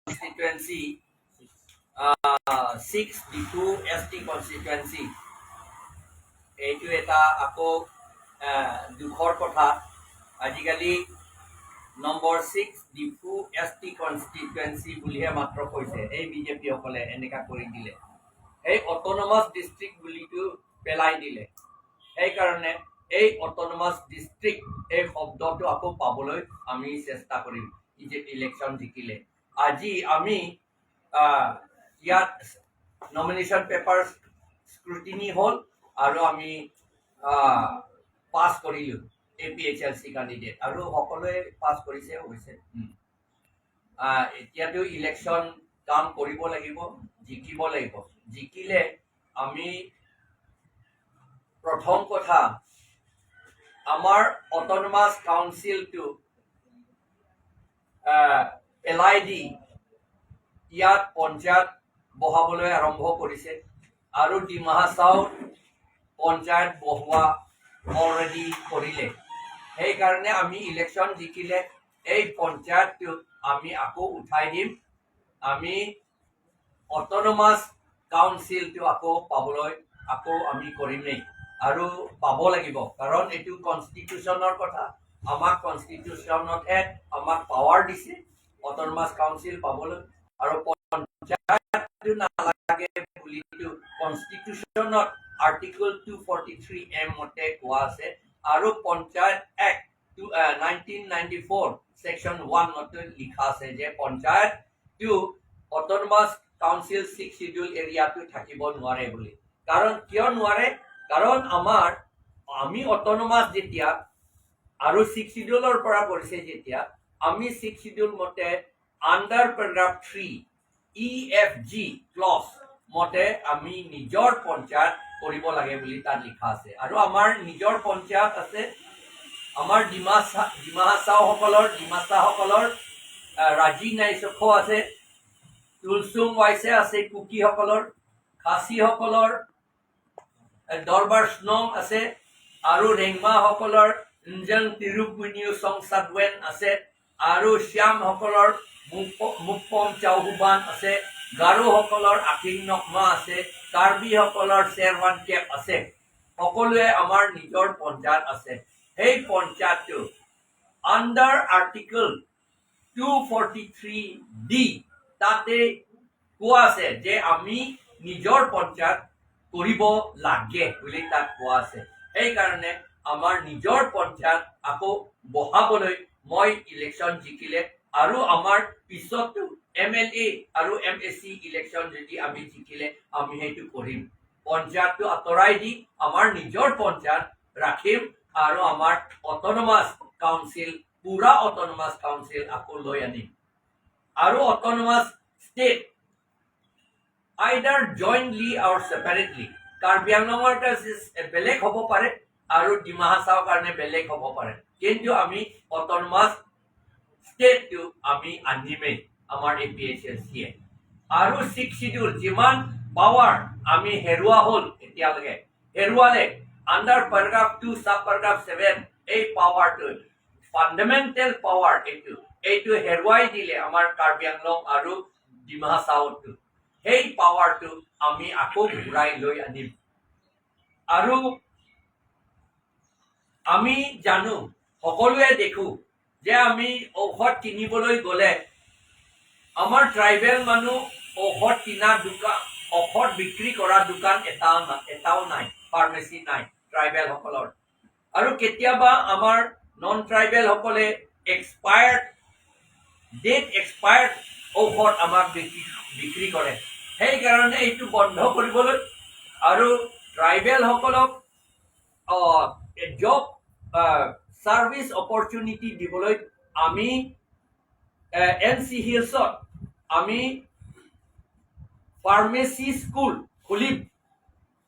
constituency 6 D2 ST constituency এইটো এটা আকৌ দুখৰ কথা আজিকালি নম্বৰ 6 D2 ST constituency বুলিহে মাত্ৰ কৈছে এই বিজেপি সকলে এনেকা কৰি দিলে এই অটোনমাস ডিস্ট্ৰিক্ট বুলিটো পেলাই দিলে এই কাৰণে এই অটোনমাস ডিস্ট্ৰিক্ট এই শব্দটো আকৌ পাবলৈ আমি চেষ্টা কৰিম যে ইলেকশন জিকিলে আজি আমি ইয়াত নমিনেশন পেপাৰ স্ক্ৰুটিনি হল আৰু আমি পাস কৰিলো APHLC ক্যান্ডিডেট আৰু সকলোৱে পাস কৰিছে হৈছে এতিয়াতো ইলেকশন কাম কৰিব লাগিব জিকিব লাগিব জিকিলে আমি প্ৰথম কথা আমাৰ অটোনমাস কাউন্সিলটো পেলাই দি ইয়াত পঞ্চায়ত বহাবলৈ আৰম্ভ কৰিছে আৰু ডিমাহাছাও পঞ্চায়ত বহোৱা অলৰেডি কৰিলে সেই কাৰণে আমি ইলেকশন জিকিলে এই পঞ্চায়তটো আমি আকৌ উঠাই দিম আমি অটোনমাস কাউন্সিলটো আকৌ পাবলৈ আকৌ আমি কৰিমেই আৰু পাব লাগিব কাৰণ এটো কনস্টিটিউশনৰ কথা আমাক কনস্টিটিউশনতে আমাক পাৱাৰ দিছে অটোনমাস কাউন্সিল পাবলৈ আৰু পঞ্চায়তটো নালাগে বুলিটো কনস্টিটিউশনত আৰ্টিকল 243M মতে কোৱা আছে আৰু পঞ্চায়ত এক্ট 1994 সেকশন 1 মতে লিখা আছে যে পঞ্চায়তটো অটোনমাস কাউন্সিল 6 শিডিউল এৰিয়াটো থাকিব নোৱাৰে বুলি কাৰণ কিয় নোৱাৰে কাৰণ আমি অটোনমাস যেতিয়া আৰু 6 শিডিউলৰ পৰা কৰিছে যেতিয়া আমি 6 শিডিউল মতে আন্ডাৰ প্যাৰাগ্ৰাফ 3 EFG ক্লজ মতে আমি নিজৰ পঞ্চায়ত কৰিব লাগে বুলি তাত লিখা আছে আৰু আমাৰ নিজৰ পঞ্চায়ত আছে আমাৰ ডিমাহাছাসকলৰ ৰাজি নাইচখ আছে তুলসুম ওয়াইছে আছে কুকি সকলৰ খাসী সকলৰ দৰবাৰ স্নং আছে আৰু ৰেংমা সকলৰ ইঞ্জন তিৰুপুনিউ সংসাদৱেন আছে আৰু শ্যাম সকলৰ মুপম চাউহুবান আছে গাৰো সকলৰ আকিং নকমা আছে কাৰ্বি সকলৰ শেৰৱান কেপ আছে সকলোৱে আমাৰ নিজৰ পঞ্চায়ত আছে এই পঞ্চায়তটো আন্ডাৰ আৰ্টিকল 243D তাতে কোৱা আছে যে আমি নিজৰ পঞ্চায়ত কৰিব লাগে বুলি তাত কোৱা আছে এই কাৰণে আমাৰ নিজৰ পঞ্চায়ত আকৌ বহাবলৈ মই ইলেকশন জিকিলে আৰু আমাৰ পিছতো MLA আৰু MSC ইলেকশন যদি আমি জিকিলে আমি হেতু কৰিম পঞ্চায়তটো আতৰাই দি আমাৰ নিজৰ পঞ্চায়ত ৰাখিম আৰু আমাৰ অটোনমাস কাউন্সিল পুৰা অটোনমাস কাউন্সিল আকৌ লৈ আনিম আৰু autonomous state either jointly or separately Karbi আংলঙৰ বেলেগ হ'ব পাৰে আৰু ডিমাহাছাওৰ কাৰণে বেলেগ হ'ব পাৰে কিন্তু আমি অটোনমাস স্টেটটো আমি আনিমেই আমাৰ APHLC আৰু 6 শিডিউল যিমান পাৱাৰ আমি হেৰুৱা হ'ল এতিয়ালৈকে হেৰুৱালে আন্ডাৰ প্যাৰাগ্ৰাফ 2 সাব প্যাৰাগ্ৰাফ 7 এই পাৱাৰটো ফান্ডামেন্টাল পাৱাৰ এইটো হেৰুৱাই দিলে আমাৰ কাৰ্বি আংলং আৰু ডিমাহাছাওটো সেই পাৱাৰটো আমি আকৌ ঘূৰাই লৈ আনিম আৰু আমি জানো সকলোৱে দেখো যে আমি ঔষধ কিনিবলৈ গলে আমাৰ ট্ৰাইবেল মানুহ ঔষধ কিনা দোকান ঔষধ বিক্ৰী কৰা দোকান এটাও নাই ফাৰ্মেসি নাই ট্ৰাইবেল সকলৰ আৰু কেতিয়াবা আমাৰ নন ট্ৰাইবেল সকলে ডেট এক্সপায়াৰ্ড ঔষধ আমাক বিক্ৰী কৰে সেই কাৰণে এইটো বন্ধ কৰিবলৈ আৰু ট্ৰাইবেল সকলক জব সাৰ্ভিস অপৰচুনিটি দিবলৈ আমি NC হিলছত আমি ফাৰ্মেসি স্কুল খুলিম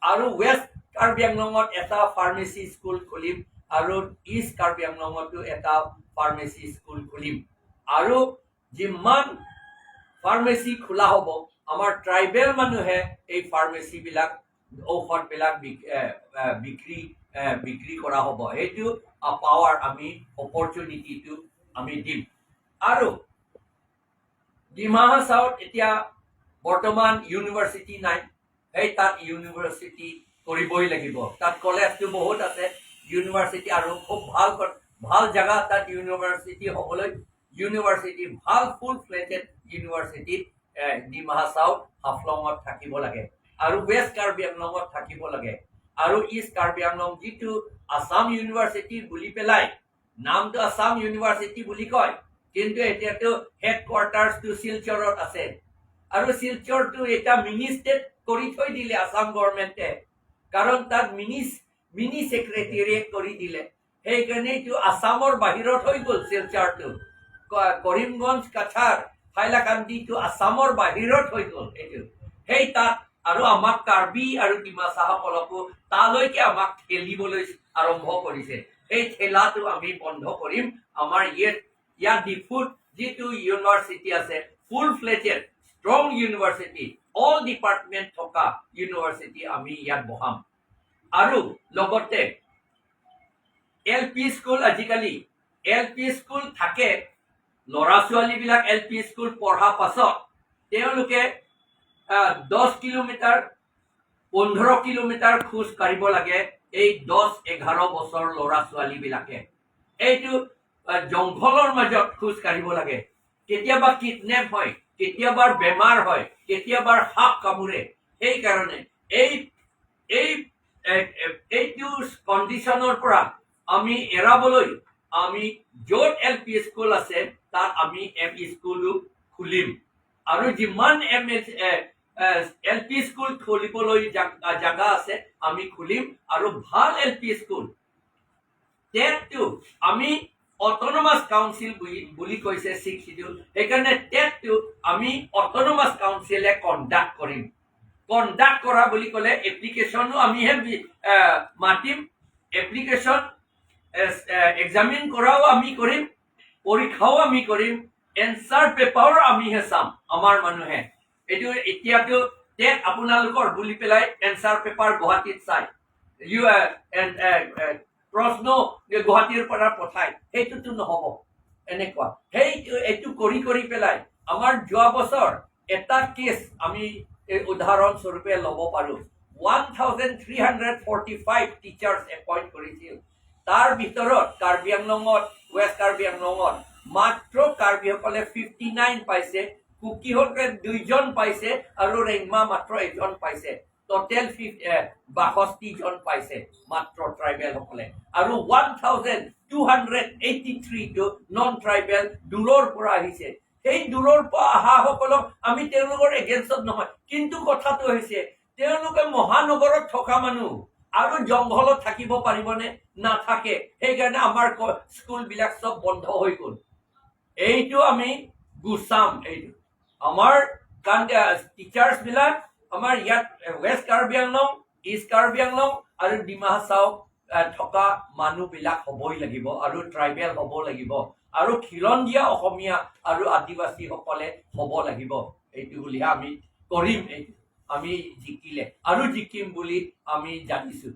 আৰু ওয়েস্ট কাৰ্বি আংলঙত এটা ফাৰ্মেসি স্কুল খুলিম আৰু ইষ্ট কাৰ্বি আংলঙতো এটা ফাৰ্মেসি স্কুল খুলিম আৰু যিমান ফাৰ্মেসি খোলা হ'ব আমাৰ ট্ৰাইবেল মানুহে এই ফাৰ্মেসি বিলাক ঔষধ বিলাক বিক্ৰী কৰা হ'ব এইটো পাৱাৰ আমি অপৰচুনিটিটো আমি দিম আৰু ডিমা হাছাওত এতিয়া বৰ্তমান ইউনিভাৰ্চিটি নাই সেই তাত ইউনিভাৰ্চিটি কৰিবই লাগিব তাত কলেজটো বহুত আছে ইউনিভাৰ্চিটি আৰু খুব ভাল জাগা তাত ইউনিভাৰ্চিটি হ'বলৈ ইউনিভাৰ্চিটি ভাল ফুল ফ্লেজেড ইউনিভাৰ্চিটিত ডিমা হাছাওত হাফলঙত থাকিব লাগে আৰু ৱেষ্ট কাৰ্বি আংলঙত থাকিব লাগে আৰু ইষ্ট কাৰ্বি আংলং যিটো আছাম ইউনিভাৰ্চিটি বুলি পেলাই নামটো আছাম ইউনিভাৰ্চিটি বুলি কয় কিন্তু এতিয়াতো হেডকোৱাৰ্টাৰ্ছটো শিলচৰত আছে আৰু শিলচৰটো এটা মিনি ষ্টেট কৰি থৈ দিলে আছাম গভৰ্ণমেণ্টে কাৰণ তাত মিনি ছেক্ৰেটেৰিয়েট কৰি দিলে সেইকাৰণে এইটো আছামৰ বাহিৰত হৈ গ'ল শিলচৰটো কৰিমগঞ্জ কাছাৰ হাইলাকান্দিটো আছামৰ বাহিৰত হৈ গ'ল এইটো সেই তাত আৰু আমাক কাৰ্বি আৰু ডিমাছাসকলকো তালৈকে আমাক ঠেলিবলৈ আৰম্ভ কৰিছে সেই ঠেলাটো আমি বন্ধ কৰিম আমাৰ ইয়াত ডিফুত যিটো ইউনিভাৰ্চিটি আছে full fledged strong university all department থকা ইউনিভাৰ্চিটি আমি ইয়াত বহাম আৰু লগতে এল পি স্কুল আজিকালি এল পি স্কুল থাকে ল'ৰা ছোৱালীবিলাক এল পি স্কুল পঢ়াৰ পাছত তেওঁলোকে 10 কিলোমিটাৰ 15 কিলোমিটাৰ খোজ কাঢ়িব লাগে এই 10-11 বছৰ ল'ৰা ছোৱালীবিলাকে এইটো জংঘলৰ মাজত খোজ কাঢ়িব লাগে কেতিয়াবা কিডনেপ হয় কেতিয়াবা বেমাৰ হয় কেতিয়াবা সাপ কামুৰে সেইকাৰণে এইটো কণ্ডিশ্যনৰ পৰা আমি এৰাবলৈ আমি য'ত এল পি স্কুল আছে তাত আমি এম ই স্কুলো খুলিম আৰু যিমান এল পি স্কুল খুলিবলৈ জাগা আছে আমি খুলিম আৰু ভাল এল পি স্কুল টেটটো আমি অট'নমাছ কাউন্সিল বুলি কৈছে 6 শিডিউল সেইকাৰণে টেটটো আমি অট'নমাছ কাউন্সিলে কণ্ডাক্ট কৰিম কণ্ডাক্ট কৰা বুলি ক'লে এপ্লিকেশ্যনো আমিহে মাতিম এপ্লিকেশ্যন এক্সামিন কৰাও আমি কৰিম পৰীক্ষাও আমি কৰিম এনচাৰ পেপাৰো আমিহে চাম আমাৰ মানুহে এইটো এতিয়াতো টেট আপোনালোকৰ বুলি পেলাই এনচাৰ পেপাৰ গুৱাহাটীত চাই প্ৰশ্ন গুৱাহাটীৰ পৰা পঠায় সেইটোতো নহ'ব এনেকুৱা এইটো কৰি পেলাই আমাৰ যোৱা বছৰ এটা কেছ আমি উদাহৰণ স্বৰূপে ল'ব পাৰো 1345 টিচাৰ্ছ এপইণ্ট কৰিছিল তাৰ ভিতৰত কাৰ্বি আংলঙত ৱেষ্ট কাৰ্বি আংলঙত মাত্ৰ কাৰ্বিসকলে 59 পাইছে কুকিসকলে 2জন পাইছে আৰু ৰেংমা মাত্ৰ 1জন পাইছে টোটেল 62 জন পাইছে মাত্ৰ ট্ৰাইবেল সকলে আৰু 1283 টো নন ট্ৰাইবেল দূৰৰ পৰা আহিছে সেই দূৰৰ পৰা অহা সকলক আমি তেওঁলোকৰ এগেইনষ্টত নহয় কিন্তু কথাটো হৈছে তেওঁলোকে মহানগৰত থকা মানুহ আৰু জংঘলত থাকিব পাৰিবনে নাথাকে সেইকাৰণে আমাৰ স্কুলবিলাক চব বন্ধ হৈ গ'ল এইটো আমি গুচাম এইটো আমাৰ টিচাৰ্ছ বিলাক আমাৰ ইয়াত ৱেষ্ট কাৰ্বি আংলং ইষ্ট কাৰ্বি আংলং আৰু ডিমা হাছাও থকা মানুহবিলাক হ'বই লাগিব আৰু ট্ৰাইবেল হ'ব লাগিব আৰু খিলঞ্জীয়া অসমীয়া আৰু আদিবাসীসকলে হ'ব লাগিব এইটো বুলিহে আমি কৰিম এইটো আমি জিকিলে আৰু জিকিম বুলি আমি জানিছো